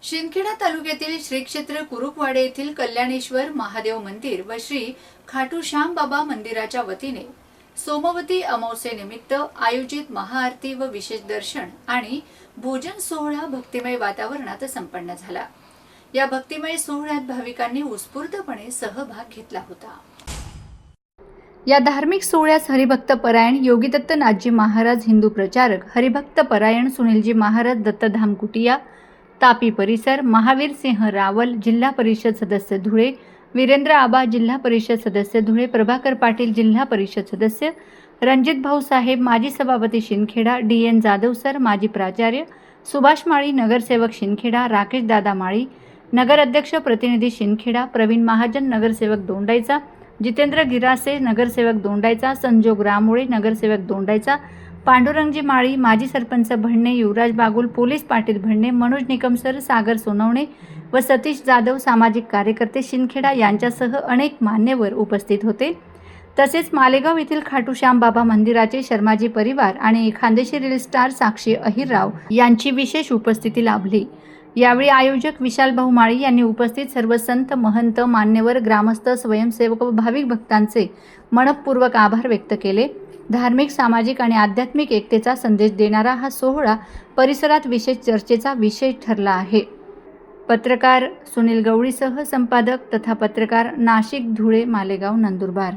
शिंदखेडा तालुक्यातील श्री क्षेत्र कुरुकवाडे येथील कल्याणेश्वर महादेव मंदिर व श्री खाटू श्याम बाबा मंदिराच्या वतीने सोमवती अमावस्येनिमित्त आयोजित महाआरती व विशेष दर्शन आणि भोजन सोहळा भक्तिमय वातावरणात संपन्न झाला। या भक्तिमय सोहळ्यात भाविकांनी उत्स्फूर्तपणे सहभाग घेतला होता। या धार्मिक सोहळ्यास हरिभक्त परायण योगीदत्त नाथजी महाराज, हिंदू प्रचारक हरिभक्त परायण सुनीलजी महाराज, दत्तधाम कुटिया तापी परिसर, महावीर सिंह रावल जिल्हा परिषद सदस्य धुळे, वीरेंद्र आबा जिल्हा परिषद सदस्य धुळे, प्रभाकर पाटील जिल्हा परिषद सदस्य, रणजित भाऊ साहेब माजी सभापती शिंदखेडा, DN जाधव सर माजी प्राचार्य, सुभाष माळी नगरसेवक शिंदखेडा, राकेश दादा माळी नगर अध्यक्ष प्रतिनिधी शिंदखेडा, प्रवीण महाजन नगरसेवक दोंडाईचा, जितेंद्र गिरासे नगरसेवक दोंडाईचा, संजोग रामोळे नगरसेवक दोंडाईचा, पांडुरंगजी माळी माजी सरपंच भडणे, युवराज बागुल पोलीस पाटील भडणे, मनोज निकमसर, सागर सोनवणे व सतीश जाधव सामाजिक कार्यकर्ते शिंदखेडा यांच्यासह अनेक मान्यवर उपस्थित होते। तसेच मालेगाव येथील खाटू श्याम बाबा मंदिराचे शर्माजी परिवार आणि खानदेशी रील स्टार साक्षी अहिरराव यांची विशेष उपस्थिती लाभली। यावेळी आयोजक विशाल भाऊ माळी यांनी उपस्थित सर्व संत, महंत, मान्यवर, ग्रामस्थ, स्वयंसेवक व भाविक भक्तांचे मनपूर्वक आभार व्यक्त केले। धार्मिक, सामाजिक आणि आध्यात्मिक एकतेचा संदेश देणारा हा सोहळा परिसरात विशेष चर्चेचा विषय ठरला आहे। पत्रकार सुनील गवळीसह संपादक तथा पत्रकार नाशिक, धुळे, मालेगाव, नंदुरबार।